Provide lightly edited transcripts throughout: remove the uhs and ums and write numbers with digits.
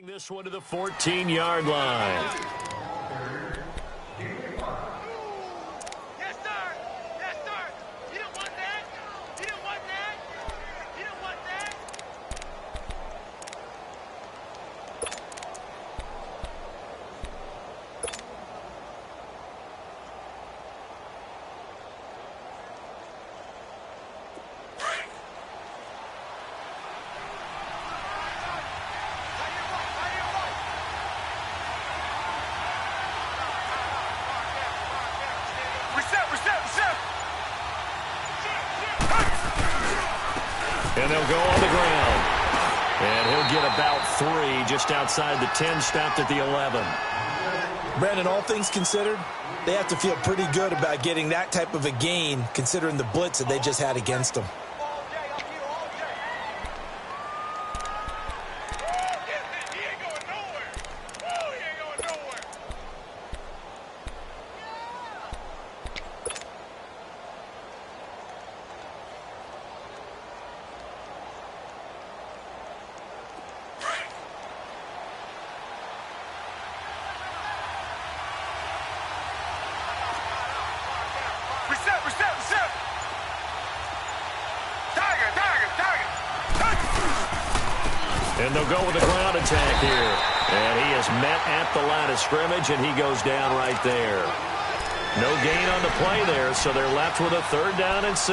This one to the 14-yard line. Yes, sir. Yes, sir. You don't want that. You don't want that. You don't want that. And they'll go on the ground. And he'll get about 3 just outside the 10, stopped at the 11. Brandon, all things considered, they have to feel pretty good about getting that type of a gain considering the blitz that they just had against them. And they'll go with a ground attack here. And he is met at the line of scrimmage, and he goes down right there. No gain on the play there, so they're left with a 3rd down and 6.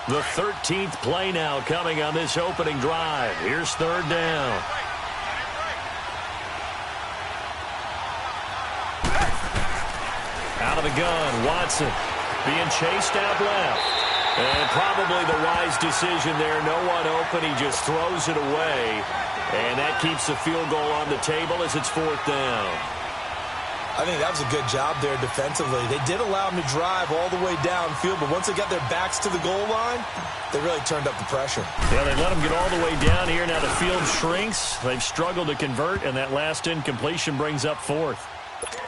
The 13th play now coming on this opening drive. Here's 3rd down. Out of the gun, Watson being chased out left. And probably the wise decision there. No one open. He just throws it away. And that keeps the field goal on the table as it's 4th down. I think that was a good job there defensively. They did allow them to drive all the way downfield, but once they got their backs to the goal line, they really turned up the pressure. Yeah, they let them get all the way down here. Now the field shrinks. They've struggled to convert, and that last incompletion brings up 4th.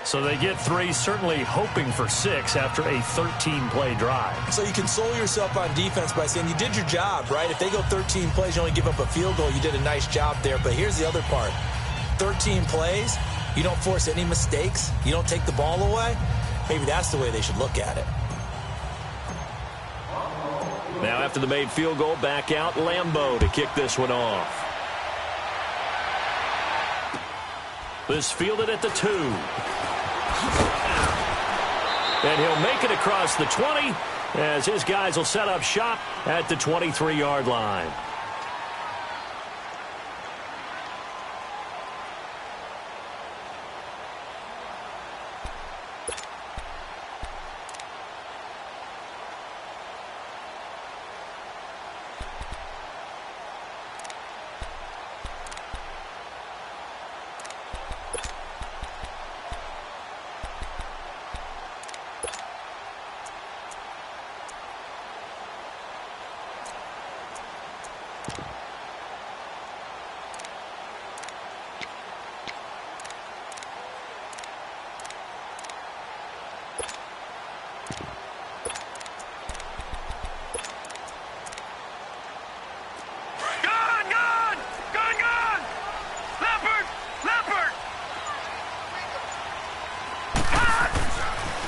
So they get 3, certainly hoping for 6 after a 13-play drive. So you console yourself on defense by saying you did your job, right? If they go 13 plays, you only give up a field goal, you did a nice job there. But here's the other part. 13 plays, you don't force any mistakes, you don't take the ball away. Maybe that's the way they should look at it. Now after the made field goal, back out Lambeau to kick this one off. This fielded at the 2. And he'll make it across the 20 as his guys will set up shop at the 23-yard line.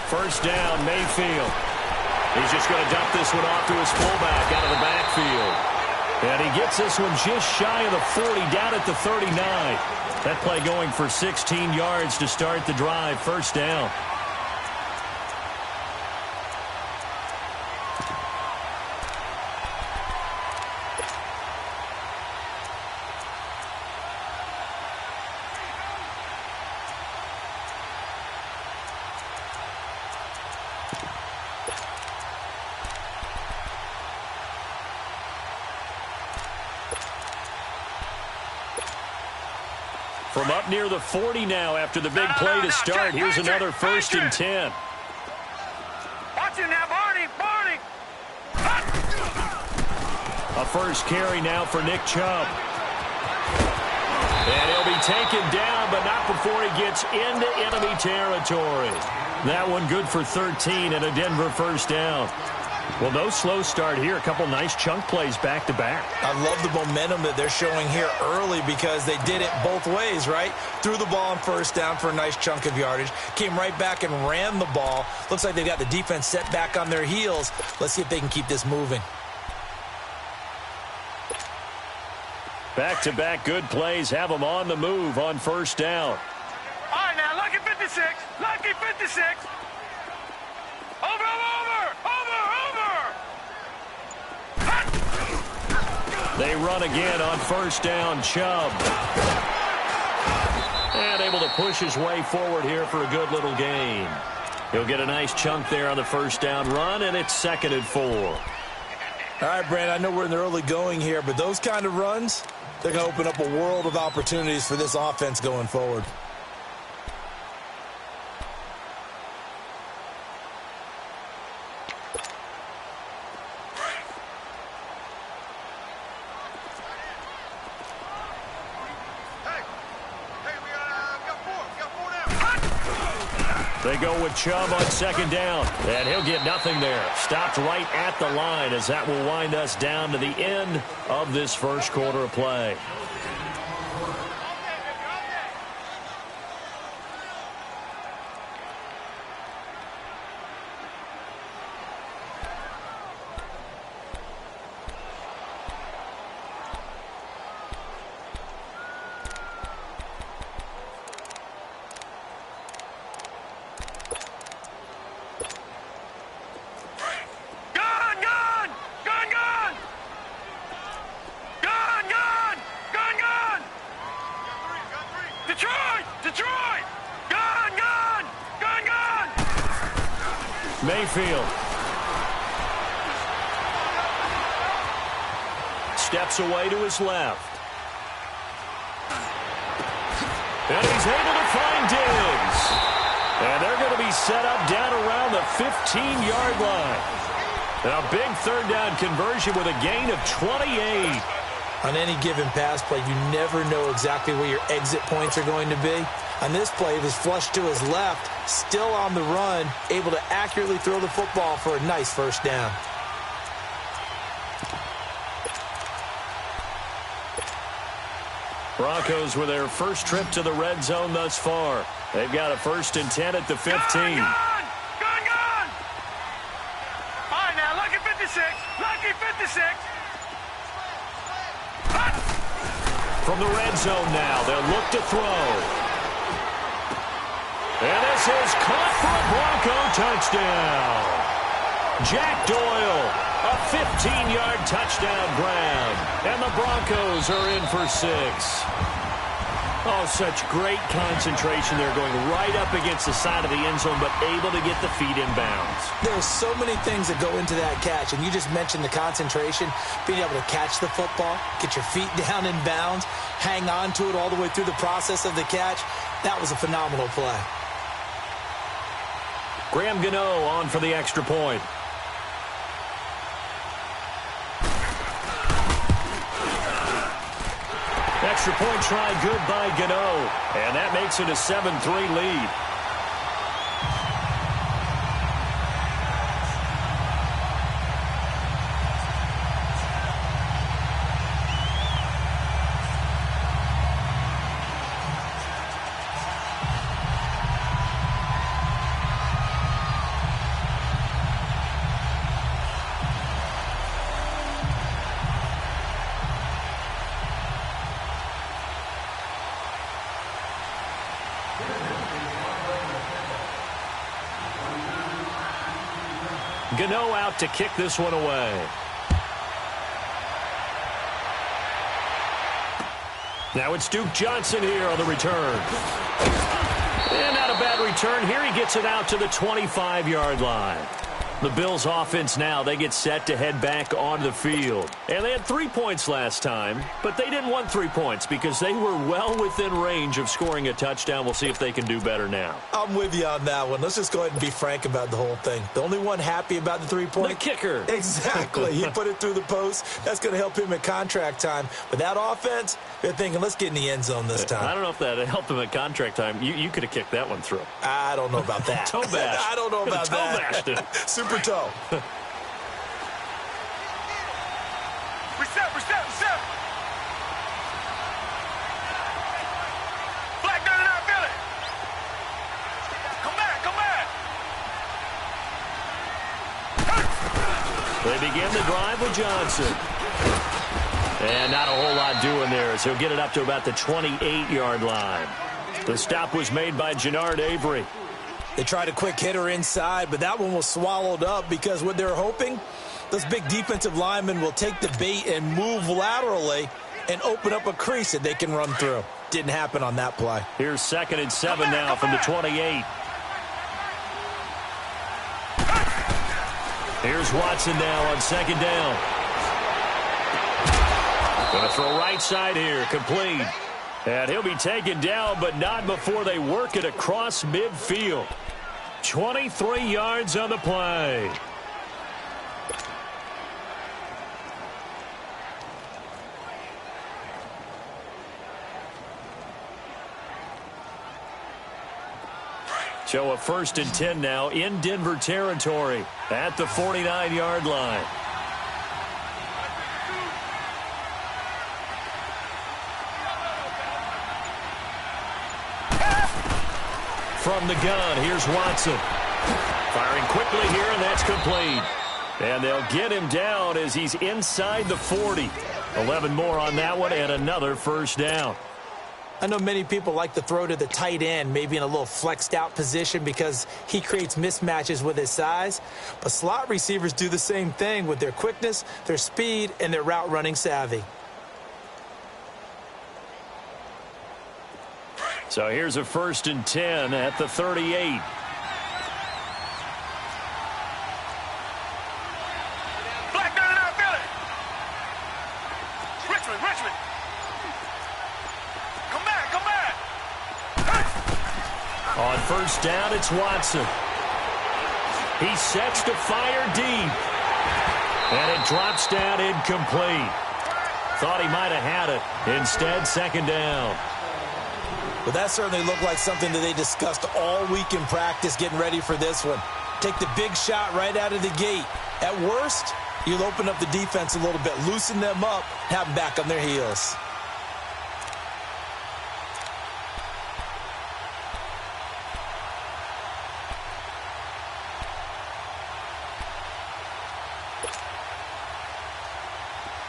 First down, Mayfield. He's just going to dump this one off to his fullback out of the backfield. And he gets this one just shy of the 40, down at the 39. That play going for 16 yards to start the drive. First down. From up near the 40 now after the big play to start. Here's another 1st and 10. Watch it now, Barney. A first carry now for Nick Chubb. And he'll be taken down, but not before he gets into enemy territory. That one good for 13 and a Denver first down. Well, no slow start here. A couple nice chunk plays back-to-back. I love the momentum that they're showing here early because they did it both ways, right? Threw the ball on first down for a nice chunk of yardage. Came right back and ran the ball. Looks like they've got the defense set back on their heels. Let's see if they can keep this moving. Back-to-back good plays have them on the move on first down. All right, now, lucky 56. Lucky 56. Over. They run again on first down, Chubb. And able to push his way forward here for a good little gain. He'll get a nice chunk there on the first down run, and it's 2nd and 4. All right, Brand, I know we're in the early going here, but those kind of runs, they're going to open up a world of opportunities for this offense going forward. They go with Chubb on second down, and he'll get nothing there. Stopped right at the line as that will wind us down to the end of this first quarter of play. Mayfield steps away to his left. And he's able to find Diggs. And they're going to be set up down around the 15-yard line. And a big third down conversion with a gain of 28. On any given pass play, you never know exactly where your exit points are going to be. On this play, it was flushed to his left, still on the run, able to accurately throw the football for a nice first down. Broncos with their first trip to the red zone thus far. They've got a 1st and 10 at the 15. Gone! All right, now, lucky 56. Lucky 56. From the red zone now, they'll look to throw. And this is caught for a Bronco touchdown. Jack Doyle, a 15-yard touchdown grab. And the Broncos are in for 6. Oh, such great concentration. They're going right up against the side of the end zone, but able to get the feet in bounds. There's so many things that go into that catch, and you just mentioned the concentration, being able to catch the football, get your feet down in bounds, hang on to it all the way through the process of the catch. That was a phenomenal play. Graham Gano on for the extra point. Extra point try good by Gano. And that makes it a 7-3 lead. Gano out to kick this one away. Now it's Duke Johnson here on the return. And not a bad return here. He gets it out to the 25-yard line. The Bills offense now, they get set to head back onto the field. And they had 3 points last time, but they didn't want 3 points because they were well within range of scoring a touchdown. We'll see if they can do better now. I'm with you on that one. Let's just go ahead and be frank about the whole thing. The only one happy about the 3-point? The kicker. Exactly. He put it through the post. That's going to help him at contract time. But that offense, they're thinking, let's get in the end zone this time. I don't know if that helped him at contract time. You could have kicked that one through. I don't know about that. Toe bash. I don't know about toe that. Bashed it. Super toe. Reset. Black down and out, Billy. Come back. They begin the drive with Johnson. And not a whole lot doing there as he'll get it up to about the 28-yard line. The stop was made by Jannard Avery. They tried a quick hitter inside, but that one was swallowed up because what they're hoping, those big defensive linemen will take the bait and move laterally and open up a crease that they can run through. Didn't happen on that play. Here's 2nd and 7 now from the 28. Here's Watson now on 2nd down. Going to throw right side here, complete. And he'll be taken down, but not before they work it across midfield. 23 yards on the play. So a 1st and 10 now in Denver territory at the 49-yard line. From the gun, here's Watson. Firing quickly here, and that's complete. And they'll get him down as he's inside the 40. 11 more on that one, and another 1st down. I know many people like to throw to the tight end, maybe in a little flexed out position because he creates mismatches with his size. But slot receivers do the same thing with their quickness, their speed, and their route running savvy. So here's a 1st and 10 at the 38. Black down and out, Billy. Richmond. Come back. On 1st down, it's Watson. He sets to fire deep. And it drops down incomplete. Thought he might have had it. Instead, 2nd down. Well, that certainly looked like something that they discussed all week in practice getting ready for this one. Take the big shot right out of the gate. At worst, you'll open up the defense a little bit, loosen them up, have them back on their heels.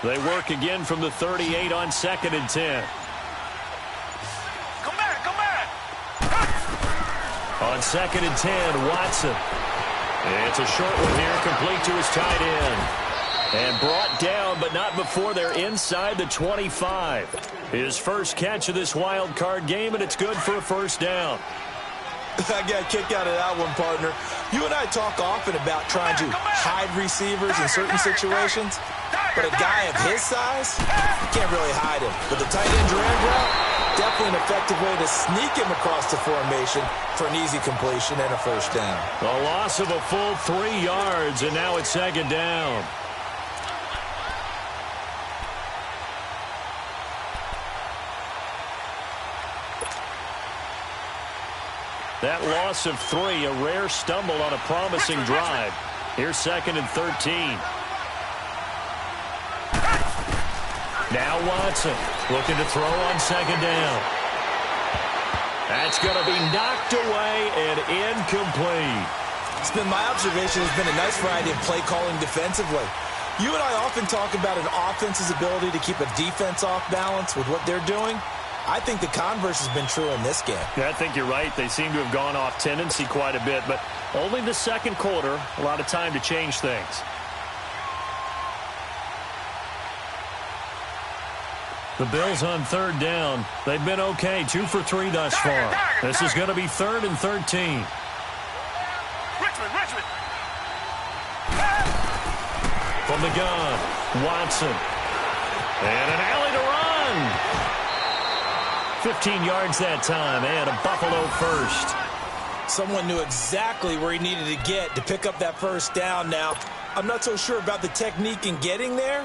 They work again from the 38 on 2nd and 10. On 2nd and 10, Watson. It's a short one here, complete to his tight end. And brought down, but not before they're inside the 25. His first catch of this wild card game, and it's good for a 1st down. I got a kick out of that one, partner. You and I talk often about trying to hide receivers in certain situations, but a guy of his size, you can't really hide him. But the tight end drag route, definitely an effective way to sneak him across the formation for an easy completion and a 1st down. A loss of a full 3 yards, and now it's 2nd down. That loss of 3, a rare stumble on a promising drive. Here's 2nd and 13. Now Watson looking to throw on 2nd down. That's going to be knocked away and incomplete. It's been my observation. There's been a nice variety of play calling defensively. You and I often talk about an offense's ability to keep a defense off balance with what they're doing. I think the converse has been true in this game. Yeah, I think you're right. They seem to have gone off tendency quite a bit, but only the 2nd quarter, a lot of time to change things. The Bills on 3rd down. They've been okay, 2 for 3 thus far. This is going to be 3rd and 13. Richmond. From the gun, Watson. And an alley to run. 15 yards that time, and a Buffalo first. Someone knew exactly where he needed to get to pick up that first down. Now, I'm not so sure about the technique in getting there,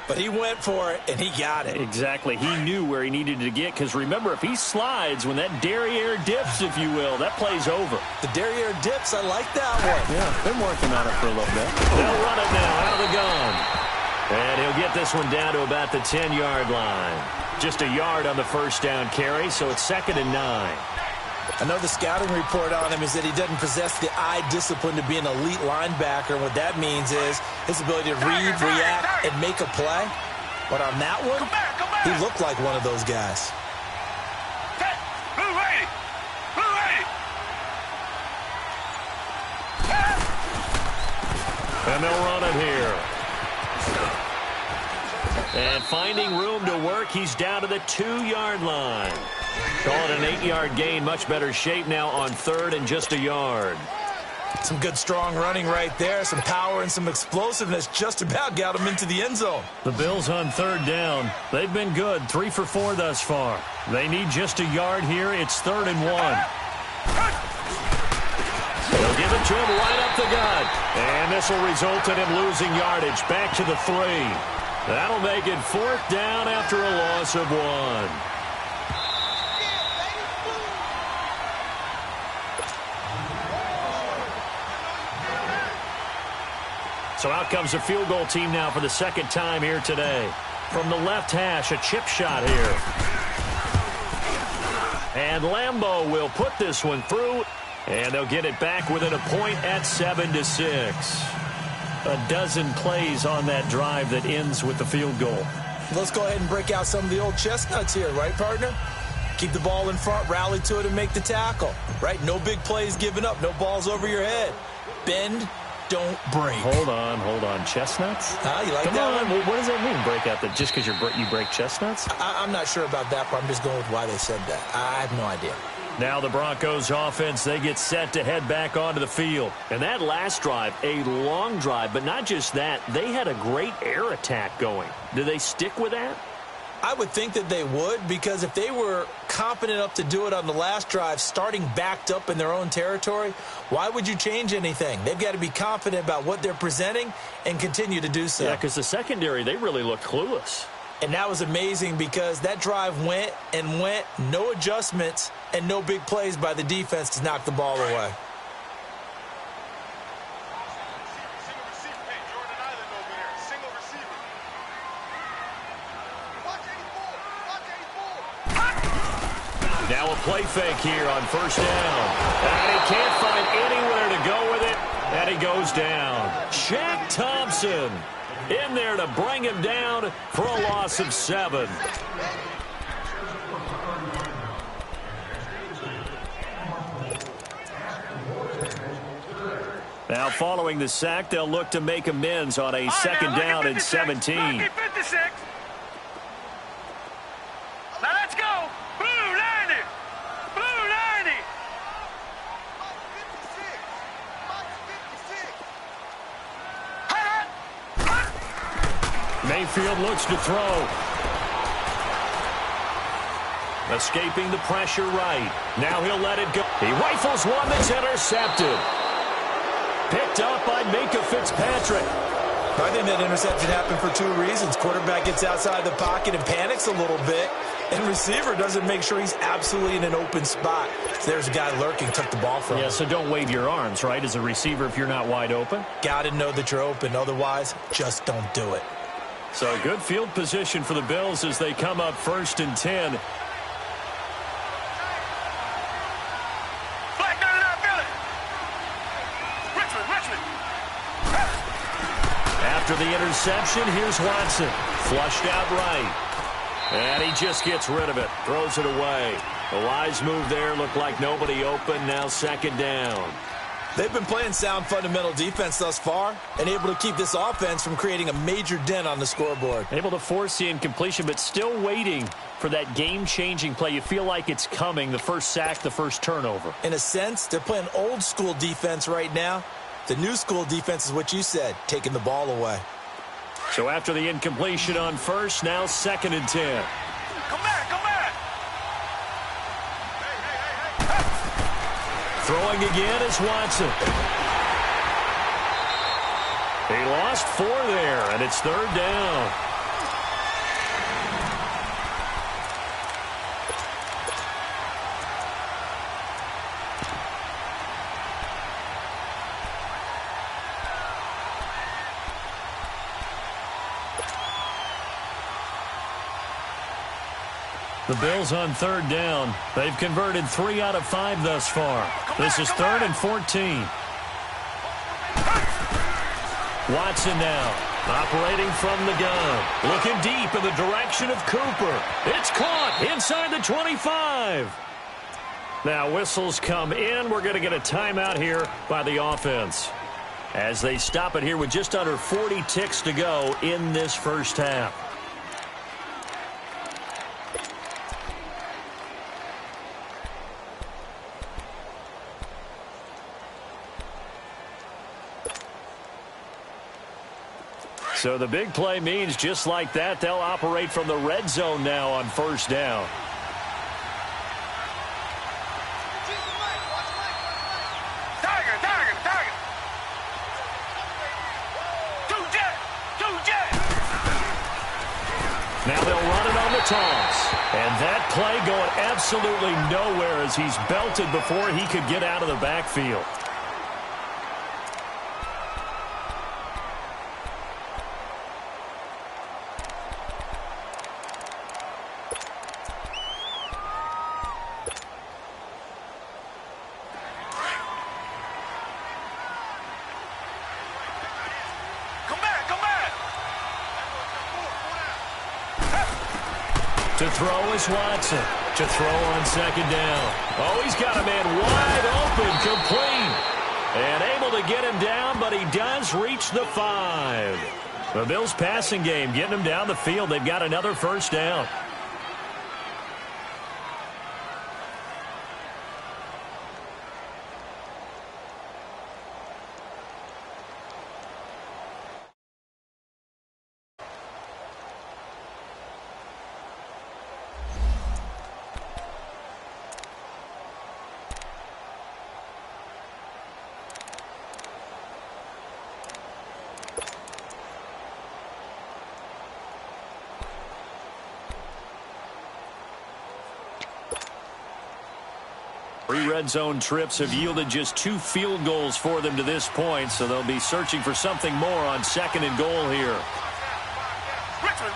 but he went for it, and he got it. Exactly. He knew where he needed to get, because remember, if he slides, when that derriere dips, if you will, that play's over. The derriere dips, I like that one. Yeah, been working on it for a little bit. They'll run it now out of the gun. And he'll get this one down to about the 10-yard line. Just a yard on the first down carry, so it's 2nd and 9. I know the scouting report on him is that he doesn't possess the eye discipline to be an elite linebacker. What that means is his ability to read, react, and make a play. But on that one, he looked like one of those guys. And they'll run it here. And finding room to work, he's down to the 2-yard line. Call it an 8-yard gain. Much better shape now on 3rd and just a yard. Some good, strong running right there. Some power and some explosiveness just about got him into the end zone. The Bills on 3rd down. They've been good. 3 for 4 thus far. They need just a yard here. It's 3rd and 1. They'll give it to him right up the gut. And this will result in him losing yardage. Back to the 3. That'll make it 4th down after a loss of 1. So out comes the field goal team now for the 2nd time here today. From the left hash, a chip shot here. And Lambeau will put this one through, and they'll get it back within a point at 7-6. A dozen plays on that drive that ends with the field goal. Let's go ahead and break out some of the old chestnuts here, right, partner? Keep the ball in front, rally to it, and make the tackle, right? No big plays given up, no balls over your head. Bend, don't break. Hold on. Chestnuts? You like Come that on. one? What does that mean, break out? That just because you break chestnuts? I'm not sure about that part. I'm just going with why they said that. I have no idea. Now the Broncos offense, they get set to head back onto the field. And that last drive, a long drive, but not just that, they had a great air attack going. Do they stick with that? I would think that they would, because if they were confident enough to do it on the last drive, starting backed up in their own territory, why would you change anything? They've got to be confident about what they're presenting and continue to do so. Yeah, because the secondary, they really looked clueless. And that was amazing because that drive went and went, no adjustments, and no big plays by the defense to knock the ball away. Now a play fake here on 1st down. And he can't find anywhere to go with it. And he goes down. Shaq Thompson in there to bring him down for a loss of 7. Now following the sack, they'll look to make amends on a 2nd down and 17. Now let's go. Blue 90. Blue 90. Mayfield looks to throw. Escaping the pressure right. Now he'll let it go. He rifles one that's intercepted. Picked up by Minka Fitzpatrick. I think that interception happened for 2 reasons. Quarterback gets outside the pocket and panics a little bit, and receiver doesn't make sure he's absolutely in an open spot. So there's a guy lurking, took the ball from him. Yeah, so don't wave your arms, right, as a receiver if you're not wide open. Got to know that you're open. Otherwise, just don't do it. So good field position for the Bills as they come up 1st and 10. After the interception, here's Watson. Flushed out right. And he just gets rid of it. Throws it away. A wise move there. Looked like nobody open. Now 2nd down. They've been playing sound fundamental defense thus far and able to keep this offense from creating a major dent on the scoreboard. Able to force the incompletion, but still waiting for that game-changing play. You feel like it's coming. The first sack, the first turnover. In a sense, they're playing old-school defense right now. The new school defense is what you said, taking the ball away. So after the incompletion on first, now 2nd and 10. Come back, come back. Throwing again is Watson. He lost 4 there, and it's 3rd down. The Bills on 3rd down. They've converted 3 out of 5 thus far. This is 3rd and 14. Watson now, operating from the gun. Looking deep in the direction of Cooper. It's caught inside the 25. Now whistles come in. We're going to get a timeout here by the offense, as they stop it here with just under 40 ticks to go in this first half. So the big play means just like that, they'll operate from the red zone now on 1st down. Tiger, tiger, tiger. 2 jet, 2 jet. Now they'll run it on the toss. And that play going absolutely nowhere as he's belted before he could get out of the backfield. To throw is Watson. To throw on 2nd down. Oh, he's got a man wide open, complete. And able to get him down, but he does reach the 5. The Bills passing game getting him down the field. They've got another 1st down. Three red zone trips have yielded just 2 field goals for them to this point, so they'll be searching for something more on 2nd and goal here. Richmond.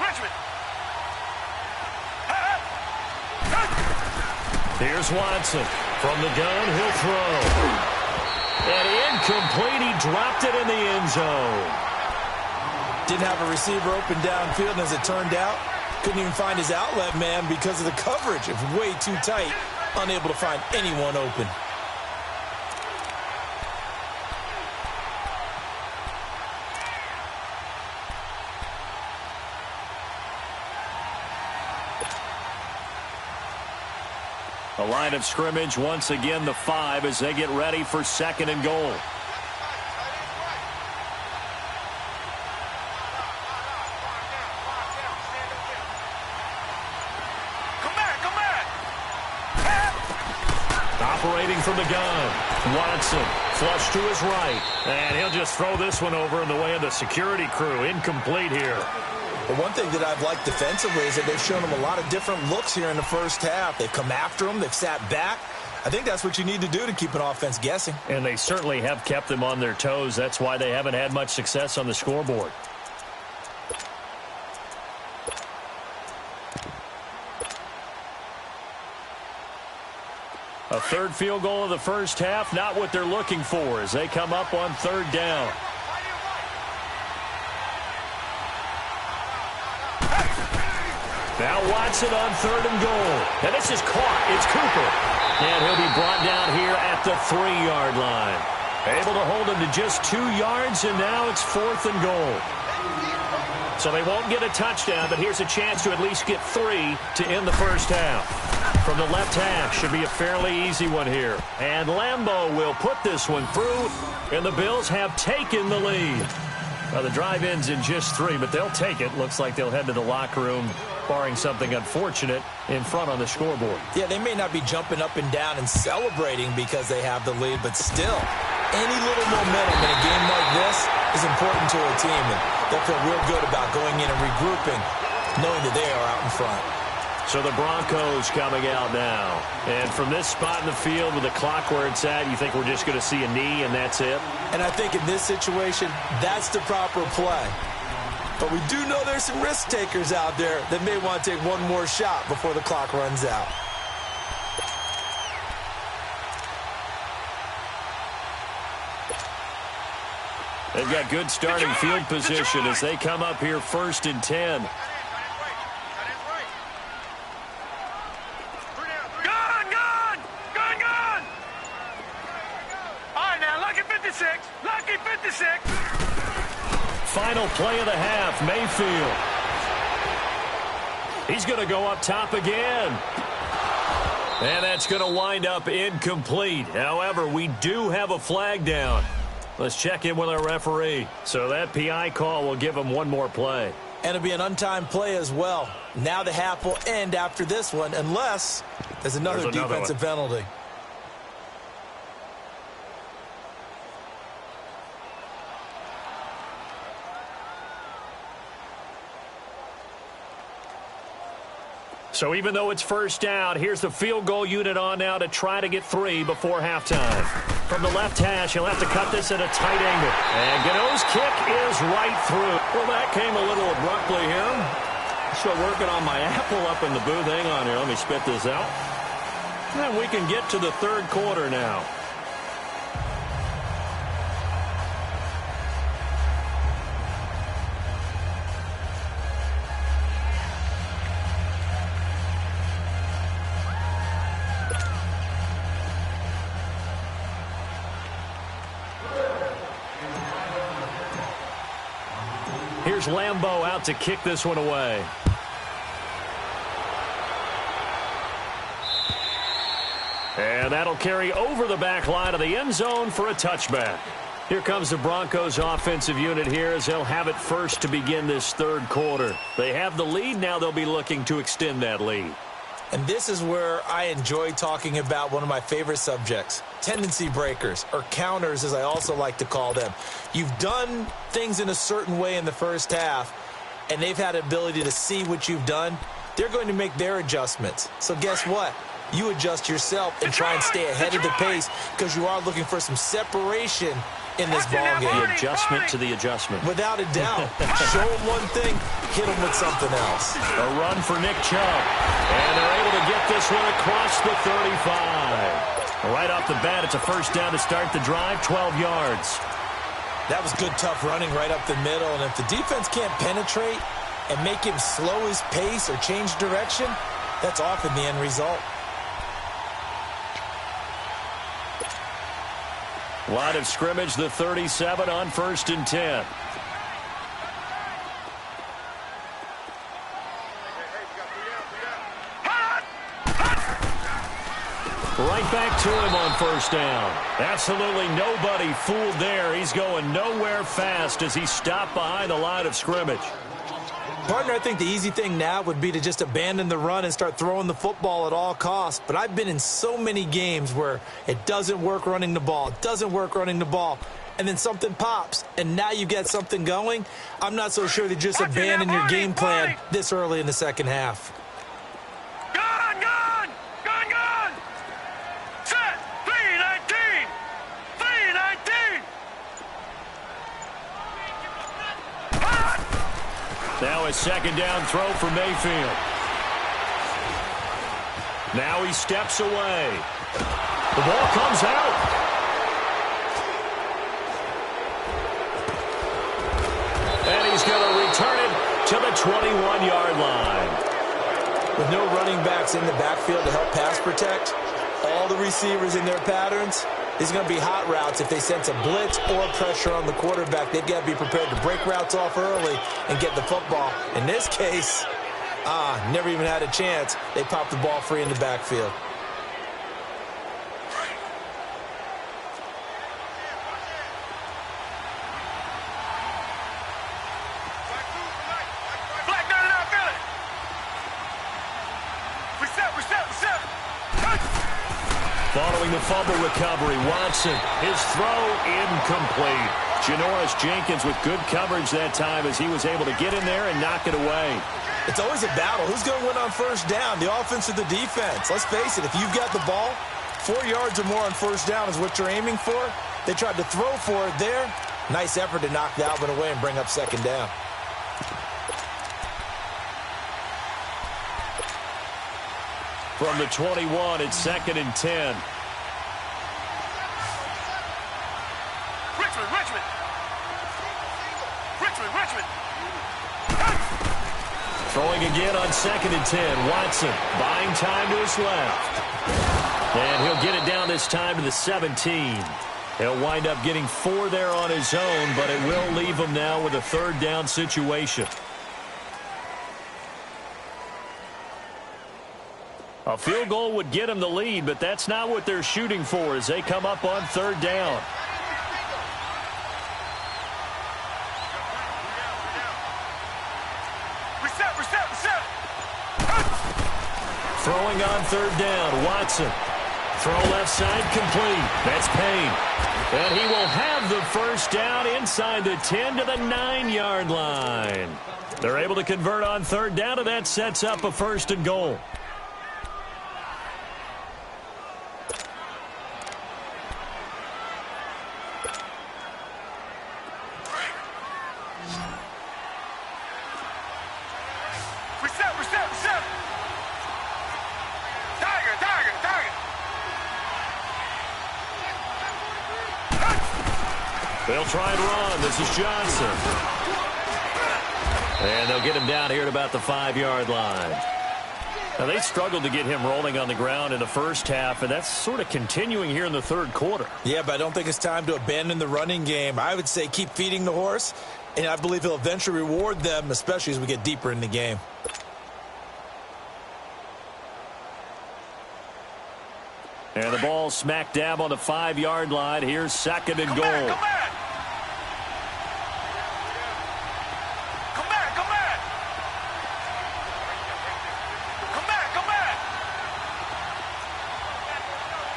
Here's Watson. From the gun, he'll throw. And incomplete. He dropped it in the end zone. Didn't have a receiver open downfield, and as it turned out, couldn't even find his outlet man because of the coverage. It was way too tight. Unable to find anyone open. The line of scrimmage once again the 5 as they get ready for 2nd and goal. Operating from the gun, Watson, flush to his right, and he'll just throw this one over in the way of the security crew. Incomplete here. But one thing that I've liked defensively is that they've shown him a lot of different looks here in the first half. They've come after him, they've sat back. I think that's what you need to do to keep an offense guessing. And they certainly have kept them on their toes. That's why they haven't had much success on the scoreboard. A 3rd field goal of the first half, not what they're looking for as they come up on 3rd down. Now Watson on 3rd and goal. And this is caught. It's Cooper. And he'll be brought down here at the 3-yard line. Able to hold him to just 2 yards, and now it's 4th and goal. So they won't get a touchdown, but here's a chance to at least get 3 to end the first half. From the left half, should be a fairly easy one here. And Lambeau will put this one through, and the Bills have taken the lead. The drive ends in just 3, but they'll take it. Looks like they'll head to the locker room, barring something unfortunate, in front on the scoreboard. Yeah, they may not be jumping up and down and celebrating because they have the lead, but still, any little momentum in a game like this is important to a team, and they'll feel real good about going in and regrouping, knowing that they are out in front. So the Broncos coming out now. And from this spot in the field with the clock where it's at, you think we're just going to see a knee and that's it? And I think in this situation, that's the proper play. But we do know there's some risk takers out there that may want to take one more shot before the clock runs out. They've got good starting field position as they come up here 1st and 10. Final play of the half, Mayfield. He's going to go up top again. And that's going to wind up incomplete. However, we do have a flag down. Let's check in with our referee. So that PI call will give him one more play. And it'll be an untimed play as well. Now the half will end after this one, unless there's another defensive penalty. So even though it's first down, here's the field goal unit on now to try to get 3 before halftime. From the left hash, he'll have to cut this at a tight angle. And Gano's kick is right through. Well, that came a little abruptly here. Still working on my apple up in the booth. Hang on here. Let me spit this out. And we can get to the 3rd quarter now. Here's Lambeau out to kick this one away. And that'll carry over the back line of the end zone for a touchback. Here comes the Broncos offensive unit here as they'll have it first to begin this 3rd quarter. They have the lead. Now they'll be looking to extend that lead. And this is where I enjoy talking about one of my favorite subjects, tendency breakers, or counters as I also like to call them. You've done things in a certain way in the first half, and they've had the ability to see what you've done. They're going to make their adjustments. So guess what? You adjust yourself and try and stay ahead of the pace because you are looking for some separation in this ballgame. The adjustment to the adjustment. Without a doubt. Show them one thing, hit them with something else. A run for Nick Chubb. And they're able to get this one across the 35. Right off the bat, it's a first down to start the drive, 12 yards. That was good, tough running right up the middle. And if the defense can't penetrate and make him slow his pace or change direction, that's often the end result. Line of scrimmage, the 37 on 1st and 10. Right back to him on first down. Absolutely nobody fooled there. He's going nowhere fast as he's stopped behind the line of scrimmage. Partner, I think the easy thing now would be to just abandon the run and start throwing the football at all costs. But I've been in so many games where it doesn't work running the ball, and then something pops, and now you get something going. I'm not so sure that just abandon your game plan this early in the second half. Now a second down throw for Mayfield. Now he steps away. The ball comes out. And he's going to return it to the 21-yard line. With no running backs in the backfield to help pass protect, all the receivers in their patterns, these are going to be hot routes. If they sense a blitz or pressure on the quarterback, they've got to be prepared to break routes off early and get the football. In this case, never even had a chance. They popped the ball free in the backfield. Following the fumble recovery, Watson, his throw incomplete. Janoris Jenkins with good coverage that time as he was able to get in there and knock it away. It's always a battle. Who's going to win on first down, the offense or the defense? Let's face it, if you've got the ball, 4 yards or more on first down is what you're aiming for. They tried to throw for it there. Nice effort to knock Dalvin away and bring up second down. From the 21, it's 2nd and 10. Richmond. Throwing again on 2nd and 10. Watson buying time to his left. And he'll get it down this time to the 17. He'll wind up getting 4 there on his own, but it will leave him now with a third down situation. A field goal would get him the lead, but that's not what they're shooting for as they come up on third down. Reset. Throwing on third down, Watson. Throw left side complete. That's Payne. And he will have the first down inside the 10 to the 9-yard line. They're able to convert on third down, and that sets up a 1st and goal. Reset. Tiger. They'll try and run. This is Johnson. And they'll get him down here at about the 5-yard line. Now, they struggled to get him rolling on the ground in the first half, and that's sort of continuing here in the third quarter. Yeah, but I don't think it's time to abandon the running game. I would say keep feeding the horse, and I believe he'll eventually reward them, especially as we get deeper in the game. And the ball smack dab on the 5-yard line. Here's 2nd and goal. Come back.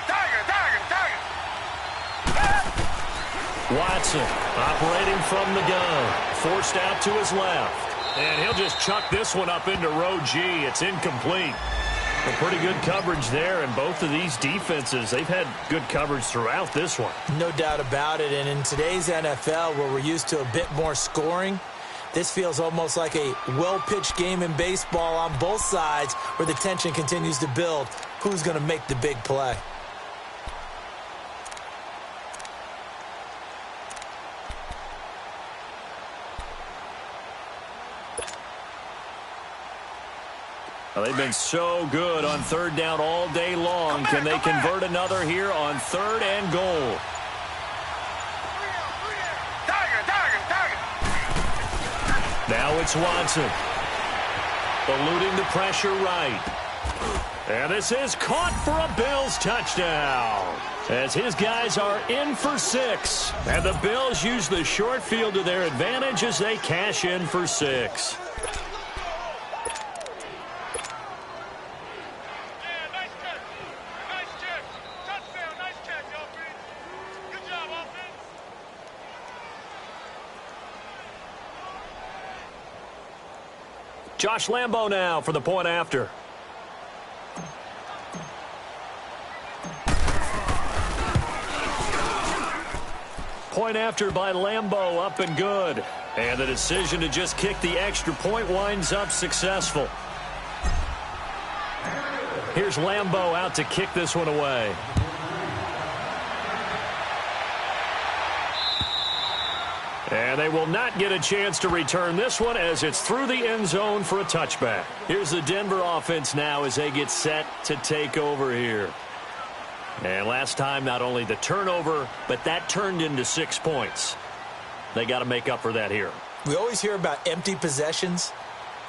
Tiger. Watson operating from the gun. Forced out to his left. And he'll just chuck this one up into row G. It's incomplete. A pretty good coverage there, and both of these defenses, they've had good coverage throughout this one. No doubt about it, and in today's NFL, where we're used to a bit more scoring, this feels almost like a well-pitched game in baseball on both sides where the tension continues to build. Who's going to make the big play? Well, they've been so good on third down all day long. Can they convert another here on 3rd and goal? Tiger. Now it's Watson. Eluding the pressure right. And this is caught for a Bills touchdown. As his guys are in for 6. And the Bills use the short field to their advantage as they cash in for 6. Josh Lambo now for the point after. Point after by Lambo, up and good. And the decision to just kick the extra point winds up successful. Here's Lambo out to kick this one away. And they will not get a chance to return this one as it's through the end zone for a touchback. Here's the Denver offense now as they get set to take over here. And last time, not only the turnover, but that turned into 6 points. They got to make up for that here. We always hear about empty possessions,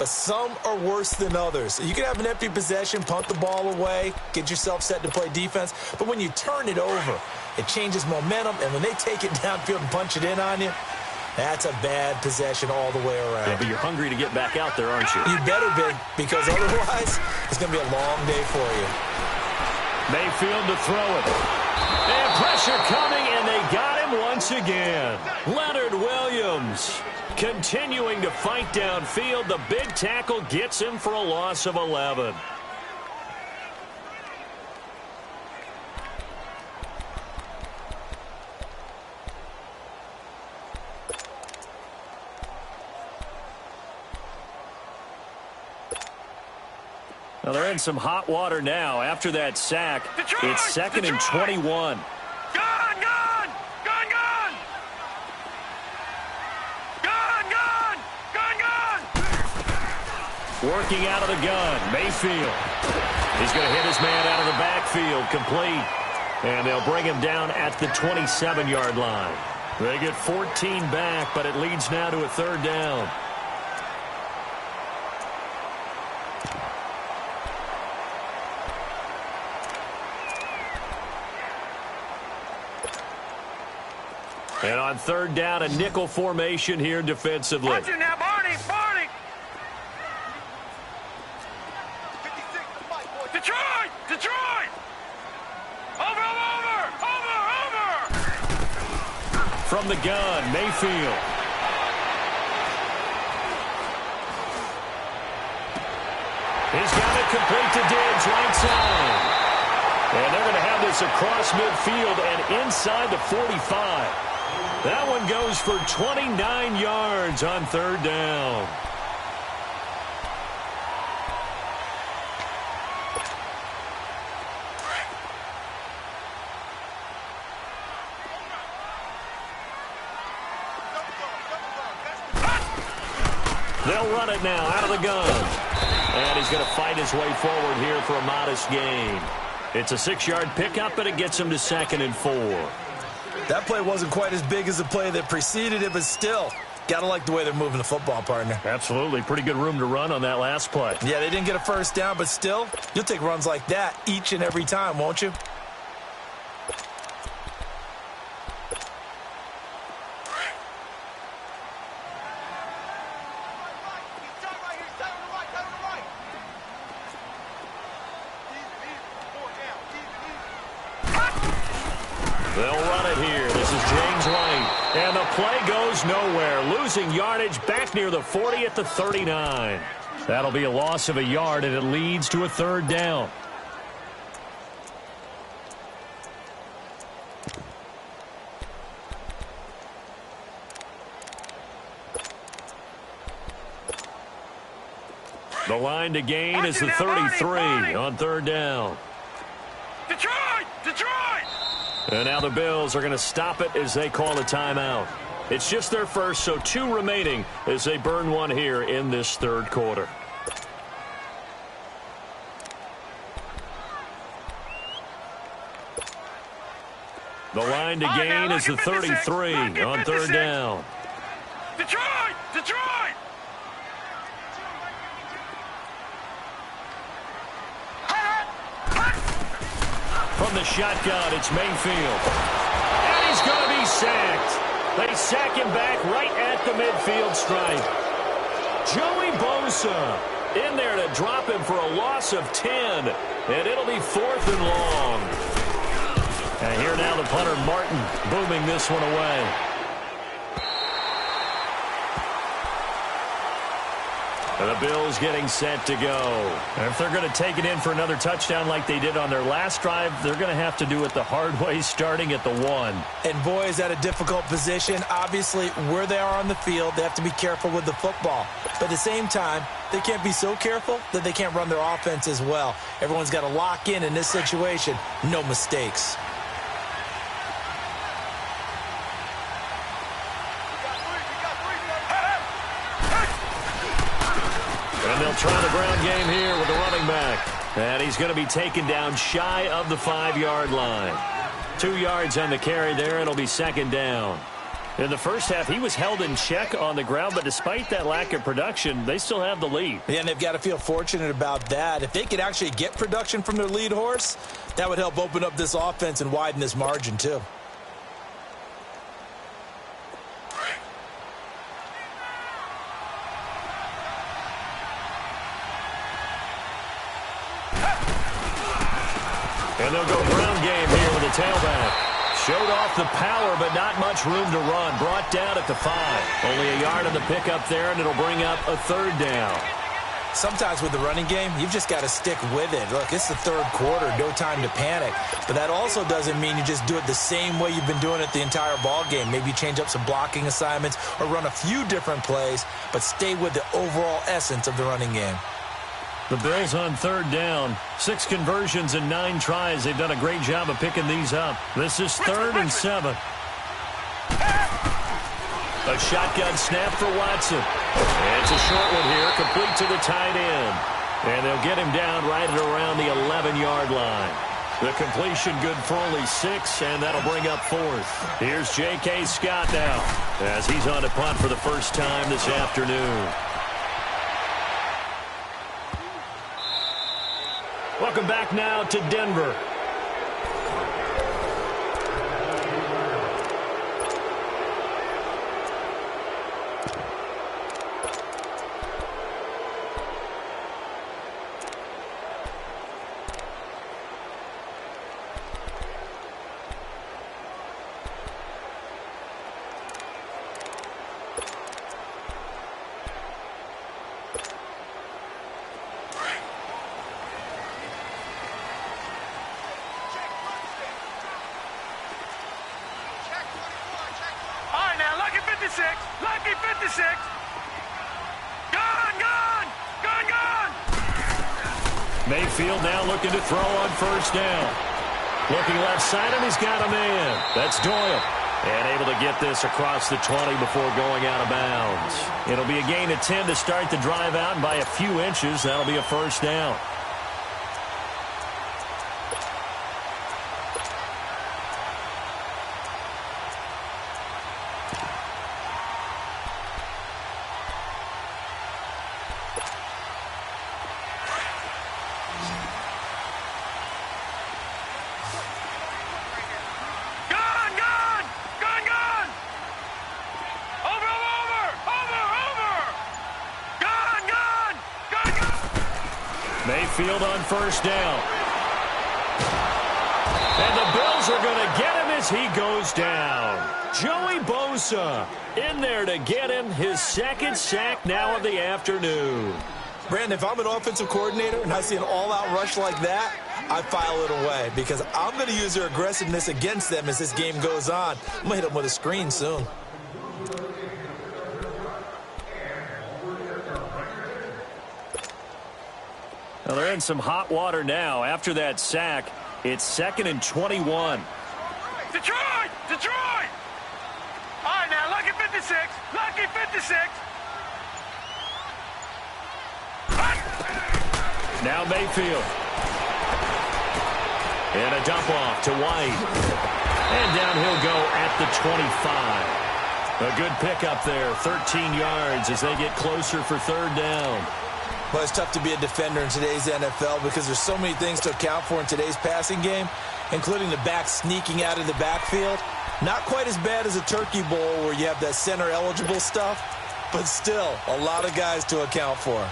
but some are worse than others. You can have an empty possession, punt the ball away, get yourself set to play defense, but when you turn it over, it changes momentum, and when they take it downfield and punch it in on you, that's a bad possession all the way around. Yeah, but you're hungry to get back out there, aren't you? You better be, because otherwise it's going to be a long day for you. Mayfield to throw it. And pressure coming, and they got him once again. Leonard Williams continuing to fight downfield. The big tackle gets him for a loss of 11. Well, they're in some hot water now. After that sack, it's second and 21. Gun! Gun! Gun! Gun! Gun! Gun! Gun! Gun! Working out of the gun, Mayfield. He's going to hit his man out of the backfield, complete. And they'll bring him down at the 27-yard line. They get 14 back, but it leads now to a third down. And on third down, a nickel formation here defensively. Watch it now, Barney! Barney! Detroit! Detroit! Over! Over! Over! Over! From the gun, Mayfield. He's got it complete to Diggs, right side. And they're going to have this across midfield and inside the 45. That one goes for 29 yards on third down. They'll run it now out of the gun. And he's going to fight his way forward here for a modest gain. It's a 6-yard pickup, but it gets him to second and 4. That play wasn't quite as big as the play that preceded it, but still, got to like the way they're moving the football, partner. Absolutely. Pretty good room to run on that last play. Yeah, they didn't get a first down, but still, you'll take runs like that each and every time, won't you? They'll run it here. This is James White. And the play goes nowhere. Losing yardage back near the 40 at the 39. That'll be a loss of a yard, and it leads to a third down. The line to gain is the 33 on third down. Detroit! Detroit! And now the Bills are going to stop it as they call a timeout. It's just their first, so 2 remaining as they burn one here in this third quarter. The line to gain is the 33 on third down. Detroit! Detroit! From the shotgun, it's Mayfield. And he's going to be sacked. They sack him back right at the midfield stripe. Joey Bosa in there to drop him for a loss of 10. And it'll be 4th and long. And here now the punter, Martin, booming this one away. And the Bills getting set to go. And if they're going to take it in for another touchdown like they did on their last drive, they're going to have to do it the hard way, starting at the 1. And boy, is that a difficult position. Obviously, where they are on the field, they have to be careful with the football. But at the same time, they can't be so careful that they can't run their offense as well. Everyone's got to lock in this situation. No mistakes. And they'll try the ground game here with the running back. And he's going to be taken down shy of the 5-yard line. 2 yards on the carry there. It'll be second down. In the first half, he was held in check on the ground, but despite that lack of production, they still have the lead. Yeah, and they've got to feel fortunate about that. If they could actually get production from their lead horse, that would help open up this offense and widen this margin too. And they'll go ground game here with the tailback. Showed off the power, but not much room to run. Brought down at the 5. Only a yard on the pickup there, and it'll bring up a 3rd down. Sometimes with the running game, you've just got to stick with it. Look, it's the 3rd quarter, no time to panic. But that also doesn't mean you just do it the same way you've been doing it the entire ball game. Maybe you change up some blocking assignments or run a few different plays, but stay with the overall essence of the running game. The Bills on 3rd down. 6 conversions and 9 tries. They've done a great job of picking these up. This is 3rd and 7. A shotgun snap for Watson. It's a short one here, complete to the tight end. And they'll get him down right at around the 11-yard line. The completion good for only 6, and that'll bring up 4th. Here's J.K. Scott now, as he's on to punt for the first time this afternoon. Welcome back now to Denver. Lucky 56. Gone. Mayfield now looking to throw on 1st down. Looking left side, and he's got a man. That's Doyle. And able to get this across the 20 before going out of bounds. It'll be a gain of 10 to start the drive out, and by a few inches, that'll be a 1st down. Mayfield on 1st down. And the Bills are going to get him as he goes down. Joey Bosa in there to get him his 2nd sack now of the afternoon. Brandon, if I'm an offensive coordinator and I see an all-out rush like that, I file it away because I'm going to use their aggressiveness against them as this game goes on. I'm going to hit them with a screen soon. Well, they're in some hot water now. After that sack, it's 2nd and 21. Detroit! All right, now, lucky 56. Now Mayfield. And a dump off to White. And down he'll go at the 25. A good pickup there, 13 yards as they get closer for 3rd down. Well, it's tough to be a defender in today's NFL because there's so many things to account for in today's passing game, including the back sneaking out of the backfield. Not quite as bad as a turkey bowl where you have that center-eligible stuff, but still a lot of guys to account for.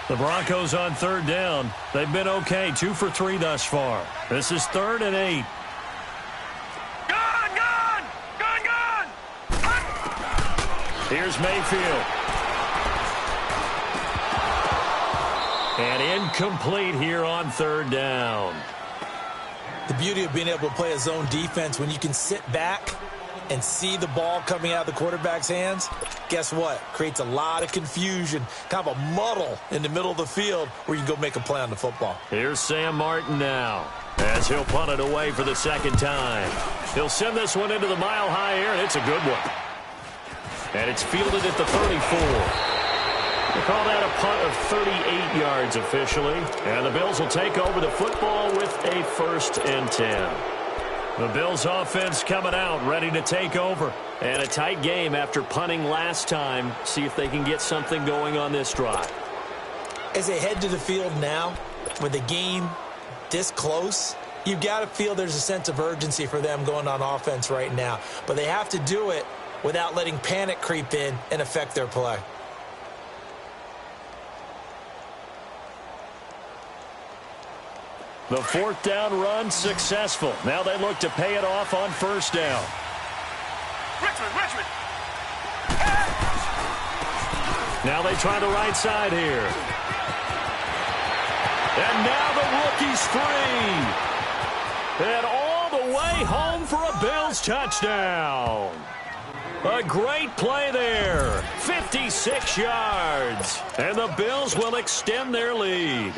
The Broncos on 3rd down. They've been okay, 2 for 3 thus far. This is 3rd and 8. Gone! Here's Mayfield. And incomplete here on 3rd down. The beauty of being able to play a zone defense when you can sit back and see the ball coming out of the quarterback's hands, guess what? Creates a lot of confusion, kind of a muddle in the middle of the field where you can go make a play on the football. Here's Sam Martin now as he'll punt it away for the 2nd time. He'll send this one into the mile-high air, and it's a good one. And it's fielded at the 34. They call that a punt of 38 yards officially. And the Bills will take over the football with a 1st and 10. The Bills offense coming out, ready to take over. And a tight game after punting last time. See if they can get something going on this drive. As they head to the field now, with the game this close, you've got to feel there's a sense of urgency for them going on offense right now. But they have to do it without letting panic creep in and affect their play. The fourth down run successful. Now they look to pay it off on first down. Richmond. Now they try the right side here. And now the rookie's free. And all the way home for a Bills touchdown. A great play there. 56 yards. And the Bills will extend their lead.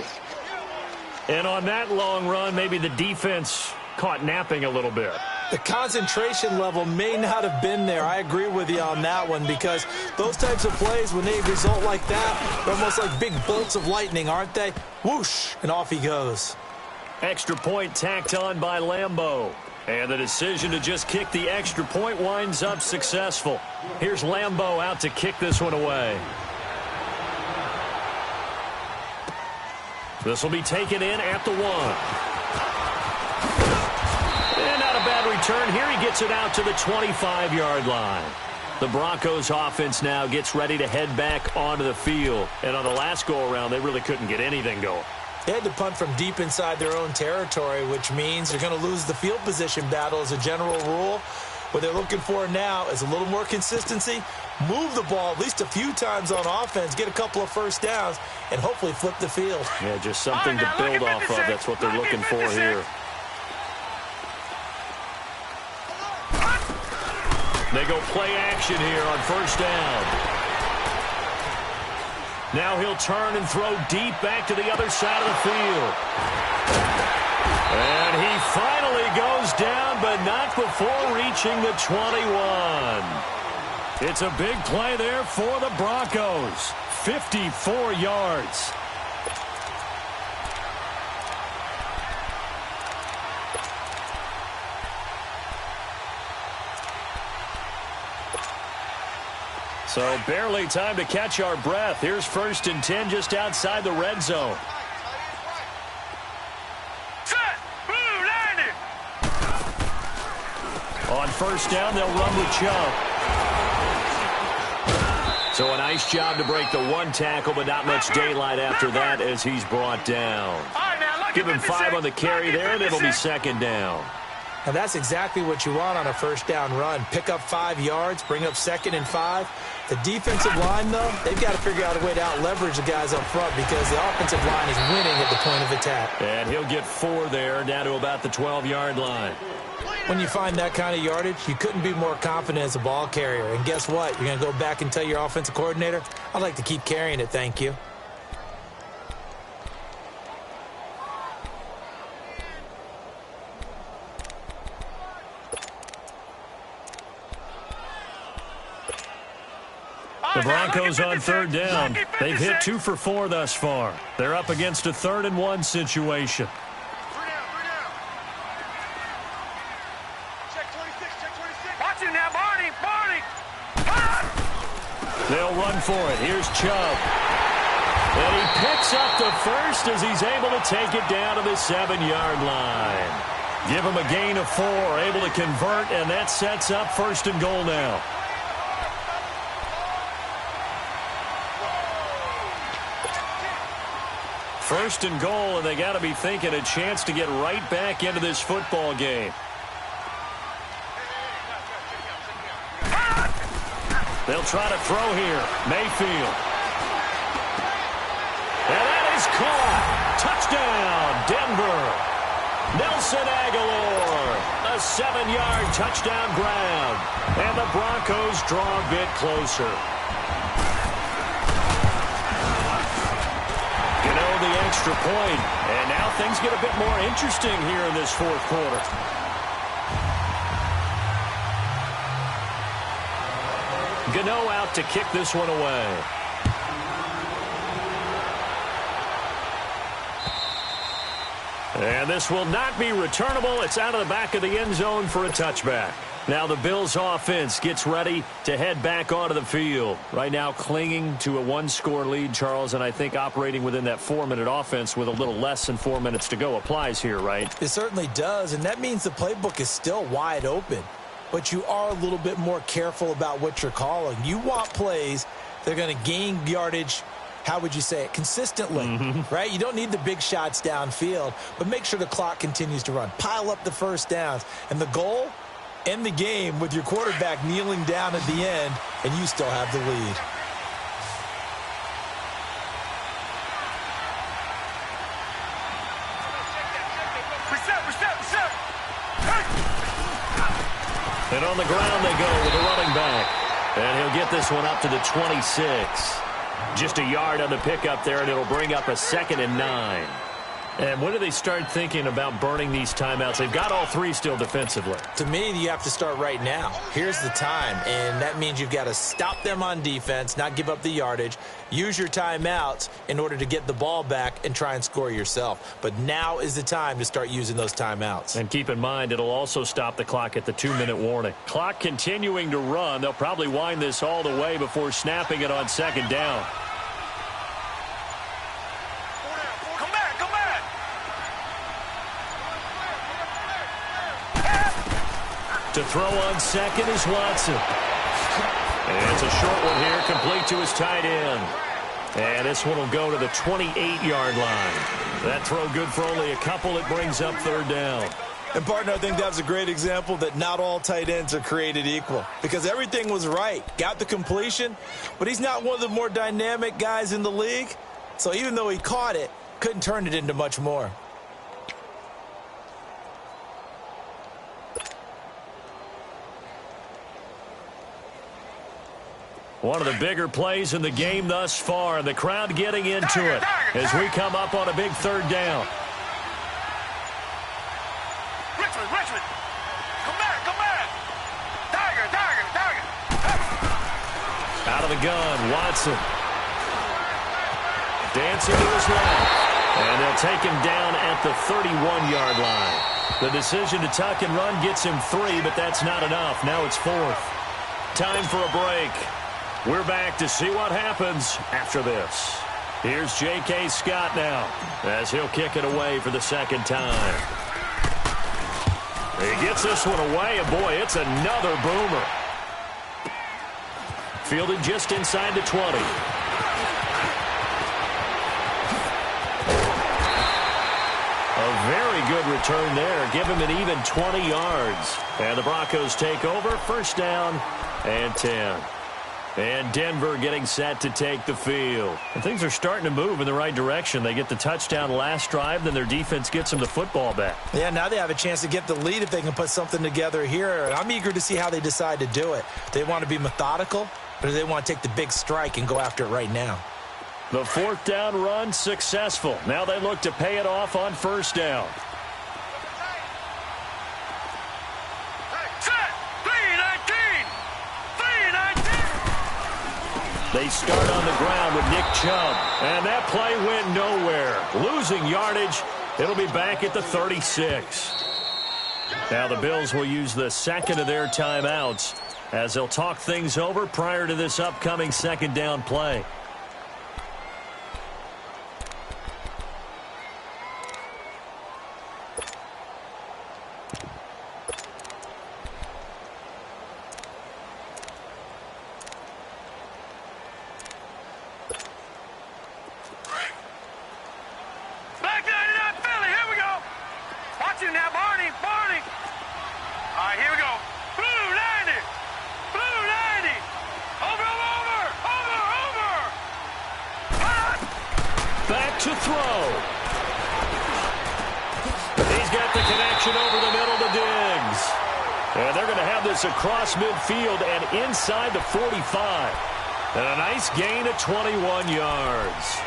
And on that long run, maybe the defense caught napping a little bit. The concentration level may not have been there. I agree with you on that one, because those types of plays, when they result like that, they're almost like big bolts of lightning, aren't they? Whoosh, and off he goes. Extra point tacked on by Lambeau. And the decision to just kick the extra point winds up successful. Here's Lambeau out to kick this one away. This will be taken in at the 1. And not a bad return here. He gets it out to the 25-yard line. The Broncos offense now gets ready to head back onto the field. And on the last go-around, they really couldn't get anything going. They had to punt from deep inside their own territory, which means they're going to lose the field position battle as a general rule. What they're looking for now is a little more consistency, move the ball at least a few times on offense, get a couple of first downs, and hopefully flip the field. Yeah, just something to build off of. That's what they're looking for here. They go play action here on first down. Now he'll turn and throw deep back to the other side of the field. And he finally goes down, but not before reaching the 21. It's a big play there for the Broncos. 54 yards. So barely time to catch our breath. Here's 1st and 10 just outside the red zone. On first down, they'll run with Chubb. So a nice job to break the one tackle, but not much daylight after that as he's brought down. Give him 5 on the carry there, and it'll be 2nd down. And that's exactly what you want on a first down run. Pick up 5 yards, bring up 2nd and 5. The defensive line, though, they've got to figure out a way to out-leverage the guys up front because the offensive line is winning at the point of attack. And he'll get 4 there, down to about the 12-yard line. When you find that kind of yardage, you couldn't be more confident as a ball carrier. And guess what? You're going to go back and tell your offensive coordinator, I'd like to keep carrying it, thank you. The Broncos on 3rd down. They've hit 2 for 4 thus far. They're up against a 3rd and 1 situation. Watch him now, Barney. They'll run for it. Here's Chubb. And he picks up the first as he's able to take it down to the 7-yard line. Give him a gain of 4, able to convert, and that sets up 1st and goal now. First and goal, and they got to be thinking a chance to get right back into this football game. They'll try to throw here. Mayfield. And that is caught. Touchdown, Denver. Nelson Aguilar. A 7-yard touchdown grab. And the Broncos draw a bit closer. The extra point, and now things get a bit more interesting here in this 4th quarter. Gano out to kick this one away. And this will not be returnable. It's out of the back of the end zone for a touchback. Now the Bills offense gets ready to head back onto the field. Right now clinging to a 1-score lead, Charles, and I think operating within that 4-minute offense with a little less than 4 minutes to go applies here, right? It certainly does, and that means the playbook is still wide open. But you are a little bit more careful about what you're calling. You want plays that are going to gain yardage how would you say it, consistently, right? You don't need the big shots downfield, but make sure the clock continues to run. Pile up the first downs. And the goal, end the game with your quarterback kneeling down at the end, and you still have the lead. And on the ground they go with the running back. And he'll get this one up to the 26. Just a yard on the pickup there, and it'll bring up a 2nd and 9. And when do they start thinking about burning these timeouts? They've got all three still defensively. To me, you have to start right now. Here's the time, and that means you've got to stop them on defense, not give up the yardage, use your timeouts in order to get the ball back and try and score yourself. But now is the time to start using those timeouts. And keep in mind, it'll also stop the clock at the 2-minute warning. Clock continuing to run. They'll probably wind this all the way before snapping it on 2nd down. To throw on 2nd is Watson. And it's a short one here, complete to his tight end. And this one will go to the 28-yard line. That throw good for only a couple. It brings up 3rd down. And, partner, I think that was a great example that not all tight ends are created equal. Because everything was right. Got the completion, but he's not one of the more dynamic guys in the league. So even though he caught it, couldn't turn it into much more. One of the bigger plays in the game thus far. The crowd getting into it as we come up on a big 3rd down. Richmond. Come back. Tiger. Out of the gun, Watson. Dancing to his left. And they'll take him down at the 31-yard line. The decision to tuck and run gets him 3, but that's not enough. Now it's 4th. Time for a break. We're back to see what happens after this. Here's J.K. Scott now as he'll kick it away for the 2nd time. He gets this one away, and boy, it's another boomer. Fielded just inside the 20. A very good return there. Give him an even 20 yards. And the Broncos take over. 1st down and 10. And Denver getting set to take the field. And things are starting to move in the right direction. They get the touchdown last drive, then their defense gets them the football back. Yeah, now they have a chance to get the lead if they can put something together here. And I'm eager to see how they decide to do it. They want to be methodical, or do they want to take the big strike and go after it right now? The 4th down run successful. Now they look to pay it off on 1st down. They start on the ground with Nick Chubb. And that play went nowhere. Losing yardage. It'll be back at the 36. Now the Bills will use the 2nd of their timeouts as they'll talk things over prior to this upcoming 2nd down play. To throw. He's got the connection over the middle to Diggs. And they're going to have this across midfield and inside the 45. And a nice gain of 21 yards.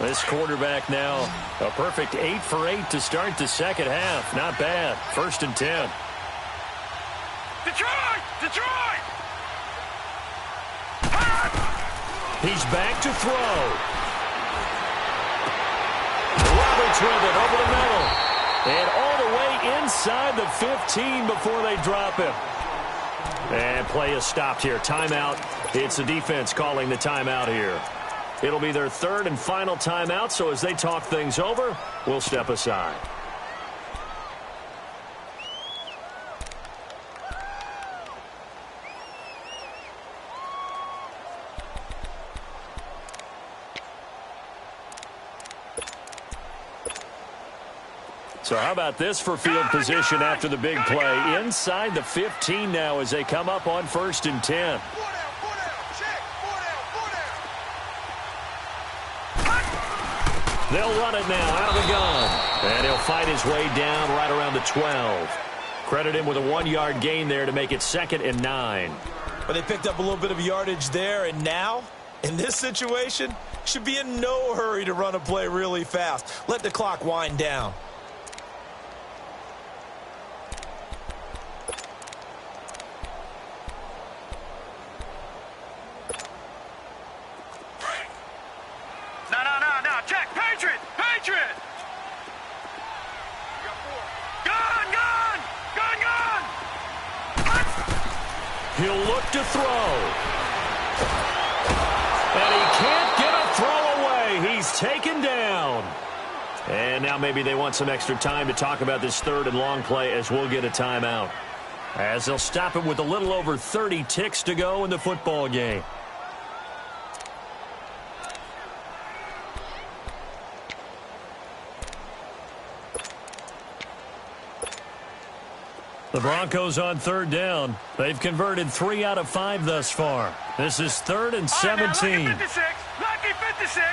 This quarterback now, a perfect 8 for 8 to start the 2nd half. Not bad. 1st and 10. Detroit! He's back to throw. Roberts with it over the middle. And all the way inside the 15 before they drop him. And play is stopped here. Timeout. It's the defense calling the timeout here. It'll be their third and final timeout, so as they talk things over, we'll step aside. So how about this for field position after the big play? Inside the 15 now as they come up on 1st and 10. They'll run it now out of the gun. And he'll fight his way down right around the 12. Credit him with a 1-yard gain there to make it 2nd and 9. But they picked up a little bit of yardage there, and now, in this situation, should be in no hurry to run a play really fast. Let the clock wind down. No. Check. Patriot. Gun. He'll look to throw. And he can't get a throw away. He's taken down. And now maybe they want some extra time to talk about this 3rd and long play as we'll get a timeout. As they'll stop it with a little over 30 ticks to go in the football game. The Broncos on 3rd down. They've converted 3 out of 5 thus far. This is 3rd and 17. Lucky 56. Lucky 56.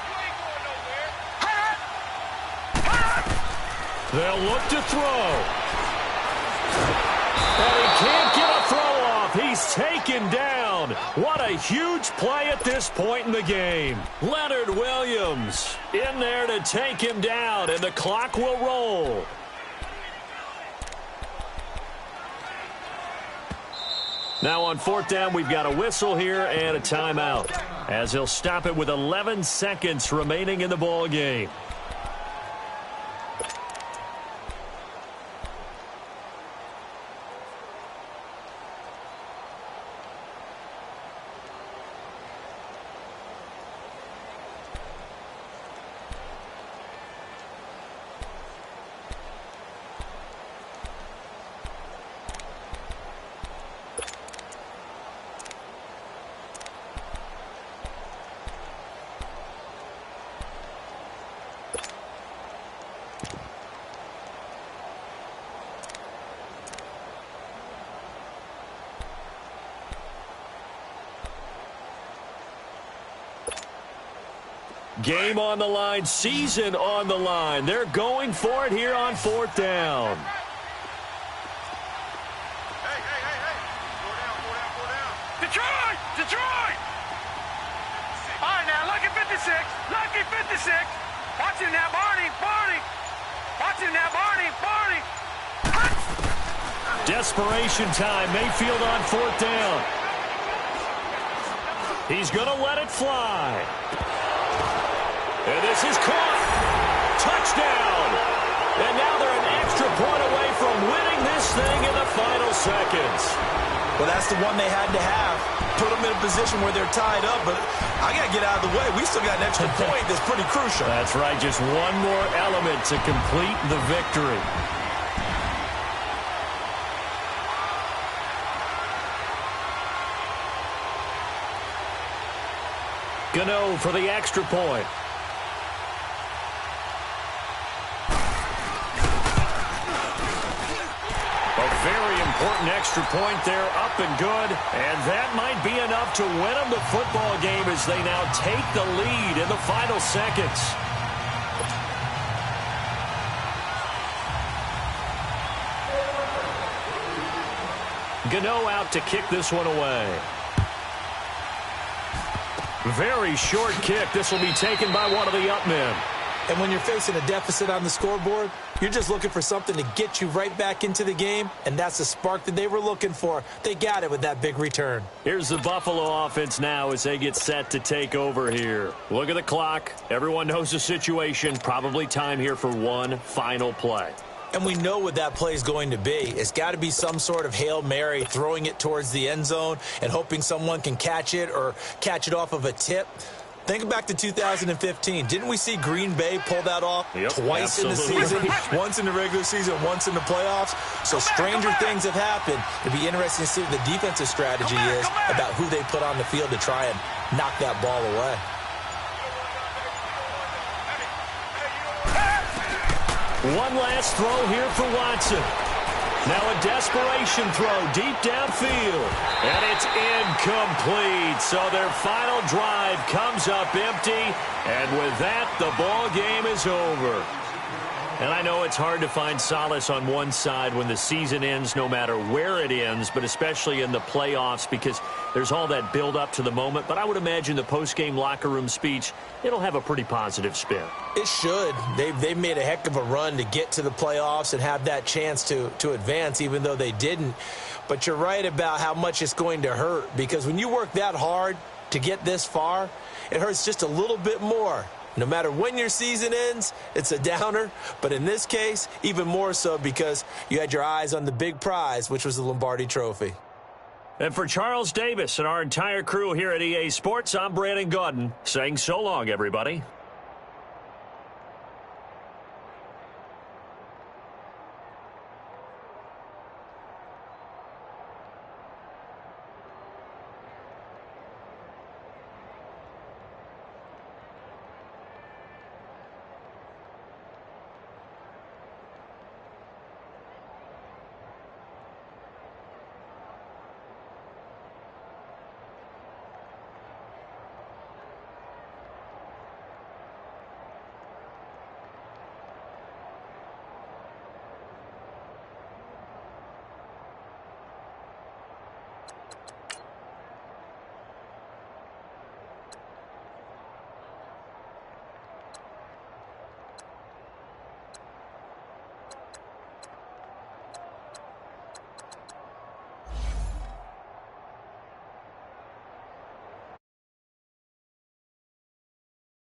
You ain't going nowhere. They'll look to throw. And he can't get a throw off. He's taken down. What a huge play at this point in the game. Leonard Williams in there to take him down, and the clock will roll. Now on 4th down, we've got a whistle here and a timeout, as he'll stop it with 11 seconds remaining in the ball game. Game on the line, season on the line. They're going for it here on 4th down. Hey. Four down. Detroit. All right, now, lucky 56. Watch him now, Barney. Desperation time. Mayfield on 4th down. He's going to let it fly. And this is caught. Touchdown. And now they're an extra point away from winning this thing in the final seconds. Well, that's the one they had to have. Put them in a position where they're tied up, but I got to get out of the way. We still got an extra point that's pretty crucial. That's right. Just one more element to complete the victory. Gano for the extra point. Very important extra point there, up and good. And that might be enough to win them the football game as they now take the lead in the final seconds. Gano out to kick this one away. Very short kick. This will be taken by one of the up men. And when you're facing a deficit on the scoreboard, you're just looking for something to get you right back into the game, and that's the spark that they were looking for. They got it with that big return. Here's the Buffalo offense now as they get set to take over here. Look at the clock. Everyone knows the situation. Probably time here for one final play. And we know what that play is going to be. It's got to be some sort of Hail Mary, throwing it towards the end zone and hoping someone can catch it or catch it off of a tip. Think back to 2015. Didn't we see Green Bay pull that off twice in the season? Once in the regular season, once in the playoffs. So stranger things have happened. It'd be interesting to see what the defensive strategy is about who they put on the field to try and knock that ball away. One last throw here for Watson. Now a desperation throw deep downfield. And it's incomplete. So their final drive comes up empty. And with that, the ball game is over. And I know it's hard to find solace on one side when the season ends, no matter where it ends, but especially in the playoffs because there's all that build up to the moment. But I would imagine the post-game locker room speech, it'll have a pretty positive spin. It should. They've made a heck of a run to get to the playoffs and have that chance to advance, even though they didn't. But you're right about how much it's going to hurt because when you work that hard to get this far, it hurts just a little bit more. No matter when your season ends, it's a downer. But in this case, even more so because you had your eyes on the big prize, which was the Lombardi Trophy. And for Charles Davis and our entire crew here at EA Sports, I'm Brandon Gaudin saying so long, everybody.